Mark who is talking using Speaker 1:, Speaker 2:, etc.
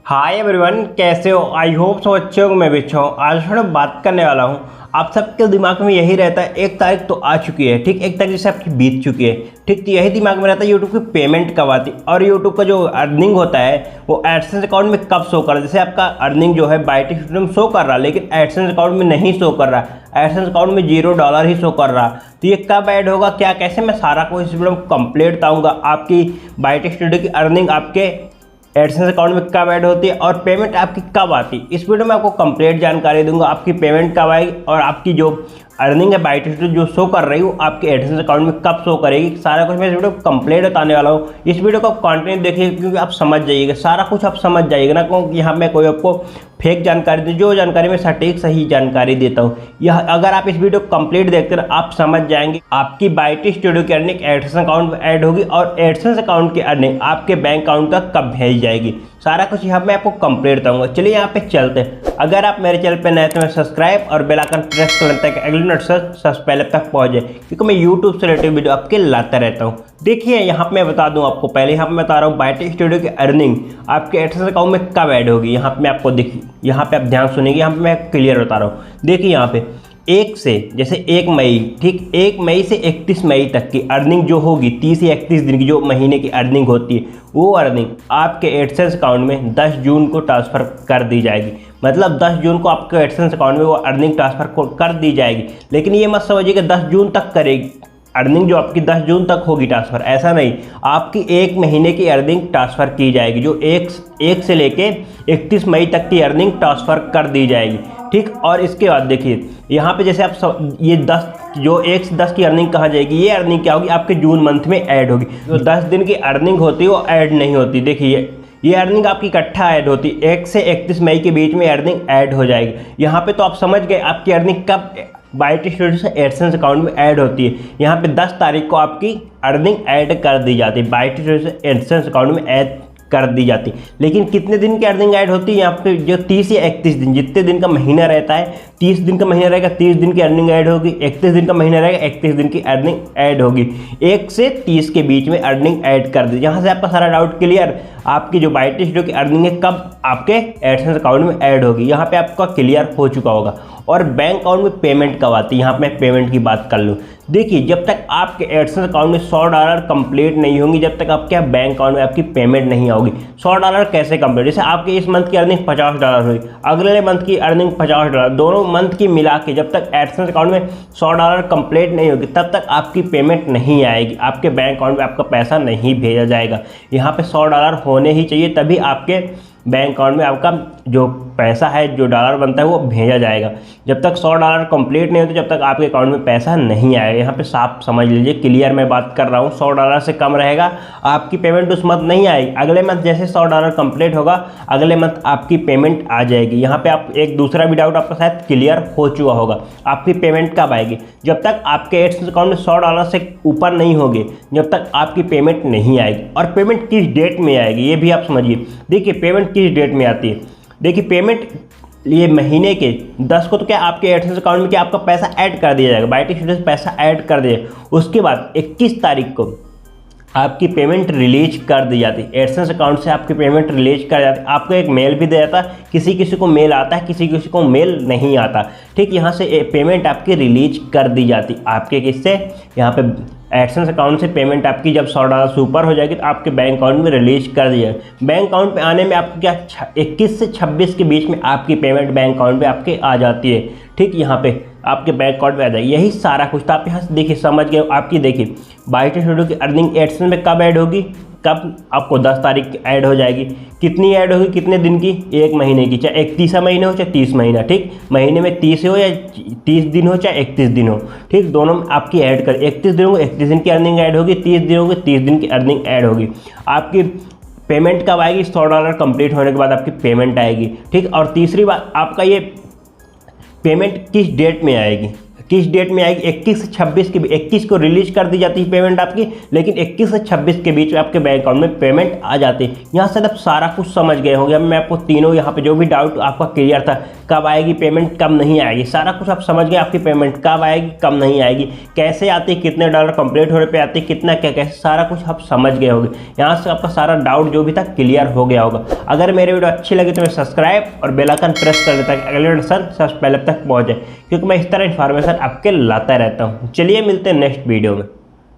Speaker 1: Hi everyone, कैसे हो? I hope so अच्छे हो। मैं भी अच्छा हूँ। आज थोड़ा बात करने वाला हूँ। आप सबके दिमाग में यही रहता है, एक तारीख तो आ चुकी है, ठीक, एक तारीख जैसे आपकी बीत चुकी है, ठीक, तो यही दिमाग में रहता है यूट्यूब की पेमेंट कब आती और यूट्यूब का जो अर्निंग होता है वो एडसेंस अकाउंट में कब शो कर रहा है। जैसे आपका अर्निंग जो है बाइटिक स्टूडियो में शो कर रहा है, लेकिन एडसेंस अकाउंट में नहीं शो कर रहा, एडसेंस अकाउंट में $0 ही शो कर रहा। तो ये कब ऐड होगा, क्या, कैसे, मैं सारा कुछ इस वीडियो में कंप्लीट बताऊंगा। आपकी बाइटिक स्टूडियो की अर्निंग आपके एडसेंस अकाउंट में कब ऐड होती है और पेमेंट आपकी कब आती है, इस वीडियो में आपको कंप्लीट जानकारी दूंगा। आपकी पेमेंट कब आएगी और आपकी जो अर्निंग है बाइटिक स्टूडियो जो शो कर रही हूँ आपके एडसेंस अकाउंट में कब शो करेगी, सारा कुछ मैं इस वीडियो को कंप्लीट बताने वाला हूँ। इस वीडियो को कंटिन्यू देखिए क्योंकि आप समझ जाइएगा, सारा कुछ आप समझ जाइएगा ना, क्योंकि यहाँ मैं कोई आपको फेक जानकारी दी, जो जानकारी मैं सटीक सही जानकारी देता हूँ। यह अगर आप इस वीडियो को कंप्लीट देखते हैं आप समझ जाएंगे आपकी बाइटिक स्टूडियो की अर्निंग एडसेंस अकाउंट में ऐड होगी और एडसेंस अकाउंट की अर्निंग आपके बैंक अकाउंट तक कब भेज जाएगी, सारा कुछ यहाँ मैं आपको कंप्लीट बताऊंगा। चलिए यहाँ पे चलते हैं। अगर आप मेरे चैनल पे नए तो मैं सब्सक्राइब और बेल आइकन प्रेस कर लेते हैं अगले मिनट सबसे पहले तक पहुंच जाए, क्योंकि मैं यूट्यूब से रिलेटेड वीडियो आपके लाता रहता हूँ। देखिए यहाँ पे मैं बता दूँ आपको, पहले यहाँ पे मैं बता रहा हूँ बाइटिक स्टूडियो की अर्निंग आपके एडसेंस अकाउंट में कब ऐड होगी। यहाँ पे मैं आपको देखिए, यहाँ पे आप ध्यान सुनेंगे, यहाँ पे मैं क्लियर बता रहा हूँ। देखिए यहाँ पे 1 से जैसे 1 मई, ठीक, 1 मई से 31 मई तक की अर्निंग जो होगी, 30 या 31 दिन की जो महीने की अर्निंग होती है, वो अर्निंग आपके एडसेंस अकाउंट में 10 जून को ट्रांसफ़र कर दी जाएगी। मतलब 10 जून को आपके एडसेंस अकाउंट में वो अर्निंग ट्रांसफ़र कर दी जाएगी। लेकिन ये मत समझिए कि 10 जून तक करेगी अर्निंग, जो आपकी 10 जून तक होगी ट्रांसफ़र, ऐसा नहीं। आपकी 1 महीने की अर्निंग ट्रांसफ़र की जाएगी, जो 1 से लेके 31 मई तक की अर्निंग ट्रांसफ़र कर दी जाएगी, ठीक। और इसके बाद देखिए यहाँ पे जैसे आप ये 10 जो 1 से 10 की अर्निंग कहाँ जाएगी, ये अर्निंग क्या होगी आपके जून मंथ में ऐड होगी। जो 10 दिन की अर्निंग होती है वो ऐड नहीं होती। देखिए ये अर्निंग आपकी इकट्ठा ऐड होती है, 1 से 31 मई के बीच में अर्निंग ऐड हो जाएगी। यहाँ पे तो आप समझ गए आपकी अर्निंग कब बाइटिक स्टूडियो से एडसेंस अकाउंट में ऐड होती है। यहाँ पे 10 तारीख को आपकी अर्निंग ऐड कर दी जाती है, बाइटिक स्टूडियो से एडसेंस अकाउंट में ऐड कर दी जाती। लेकिन कितने दिन की अर्निंग ऐड होती है यहाँ पे, जो 30 या 31 दिन, जितने दिन का महीना रहता है, 30 दिन का महीना रहेगा 30 दिन की अर्निंग ऐड होगी, 31 दिन का महीना रहेगा 31 दिन की अर्निंग ऐड होगी। 1 से 30 के बीच में अर्निंग ऐड कर दी। यहाँ से आपका सारा डाउट क्लियर। आपकी जो बाइटिक स्टूडियो की अर्निंग है कब आपके एडसेंस अकाउंट में ऐड होगी, यहाँ पे आपका क्लियर हो चुका होगा। और बैंक अकाउंट में पेमेंट कब आती है, यहाँ पे मैं पेमेंट की बात कर लूँ। देखिए जब तक आपके एडसेंस अकाउंट में $100 कंप्लीट नहीं होंगी, जब तक आपके बैंक अकाउंट में आपकी पेमेंट नहीं आओगी। $100 कैसे कंप्लीट, जैसे आपके इस मंथ की अर्निंग $50 हुई, अगले मंथ की अर्निंग $50, दोनों मंथ की मिला के जब तक एडसेंस अकाउंट में $100 कंप्लीट नहीं होगी तब तक आपकी पेमेंट नहीं आएगी, आपके बैंक अकाउंट में आपका पैसा नहीं भेजा जाएगा। यहाँ पे $100 होने ही चाहिए, तभी आपके बैंक अकाउंट में आपका जो पैसा है, जो डॉलर बनता है वो भेजा जाएगा। जब तक $100 कंप्लीट नहीं होते जब तक आपके अकाउंट में पैसा नहीं आएगा। यहाँ पे साफ समझ लीजिए, क्लियर मैं बात कर रहा हूँ। $100 से कम रहेगा आपकी पेमेंट उस मंथ नहीं आएगी। अगले मंथ जैसे $100 कंप्लीट होगा अगले मंथ आपकी पेमेंट आ जाएगी। यहाँ पे आप एक दूसरा भी डाउट आपका शायद क्लियर हो चुका होगा, आपकी पेमेंट कब आएगी। जब तक आपके एडसेंस अकाउंट में $100 से ऊपर नहीं होंगे जब तक आपकी पेमेंट नहीं आएगी। और पेमेंट किस डेट में आएगी ये भी आप समझिए। देखिए पेमेंट किस डेट में आती है, देखिए पेमेंट ये महीने के 10 को तो क्या आपके एडसेंस अकाउंट में क्या आपका पैसा ऐड कर दिया जाएगा, बाइटिक स्टूडियो से पैसा ऐड कर दिया। उसके बाद 21 तारीख को आपकी पेमेंट रिलीज कर दी जाती है, एडसेंस अकाउंट से आपकी पेमेंट रिलीज कर जाती है। आपको एक मेल भी दे जाता है, किसी किसी को मेल आता है, किसी किसी को मेल नहीं आता, ठीक। यहाँ से पेमेंट आपकी रिलीज कर दी जाती आपके किससे, यहाँ पे एडसेंस अकाउंट से पेमेंट आपकी जब $100 से ऊपर हो जाएगी तो आपके बैंक अकाउंट में रिलीज कर दिया। बैंक अकाउंट पे आने में आपको क्या 21 से 26 के बीच में आपकी पेमेंट बैंक अकाउंट पे आपके आ जाती है, ठीक। यहाँ पे आपके बैंक अकाउंट में आ जाएगी। यही सारा कुछ तो आप यहाँ से देखिए समझ गए। आपकी देखिए बाइटिक स्टूडियो की अर्निंग एडसेंस में कब ऐड होगी, कब आपको 10 तारीख की ऐड हो जाएगी। कितनी ऐड होगी, कितने दिन की, 1 महीने की, चाहे 31 महीने हो चाहे 30 महीना, ठीक। महीने में 30 हो या 30 दिन हो चाहे 31 दिन हो, ठीक, दोनों में आपकी ऐड कर 31 दिन होंगे 31 दिन की अर्निंग ऐड होगी, 30 दिन होंगे 30 दिन की अर्निंग ऐड होगी। आपकी पेमेंट कब आएगी, $100 कंप्लीट होने के बाद आपकी पेमेंट आएगी, ठीक। और तीसरी बात आपका ये पेमेंट किस डेट में आएगी, किस डेट में आएगी, 21 से 26 के 21 को रिलीज कर दी जाती है पेमेंट आपकी, लेकिन 21 से 26 के बीच में आपके बैंक अकाउंट में पेमेंट आ जाती है। यहाँ से आप सारा कुछ समझ गए होंगे। अब मैं आपको तीनों यहाँ पे जो भी डाउट आपका क्लियर था, कब आएगी पेमेंट, कब नहीं आएगी, सारा कुछ आप समझ गए। आपकी पेमेंट कब आएगी, कब नहीं आएगी, कैसे आती है, कितने डॉलर कंप्लीट होने पे आती है, कितना क्या कैसे, सारा कुछ आप समझ गए होंगे। यहाँ से आपका सारा डाउट जो भी था क्लियर हो गया होगा। अगर मेरे वीडियो अच्छी लगी तो सब्सक्राइब और बेल आइकन प्रेस कर देता है, अगले नोटिफिकेशन सबसे पहले तक पहुंच जाए, क्योंकि मैं इस तरह इन्फॉर्मेशन आपके लाता रहता हूँ। चलिए मिलते हैं नेक्स्ट वीडियो में।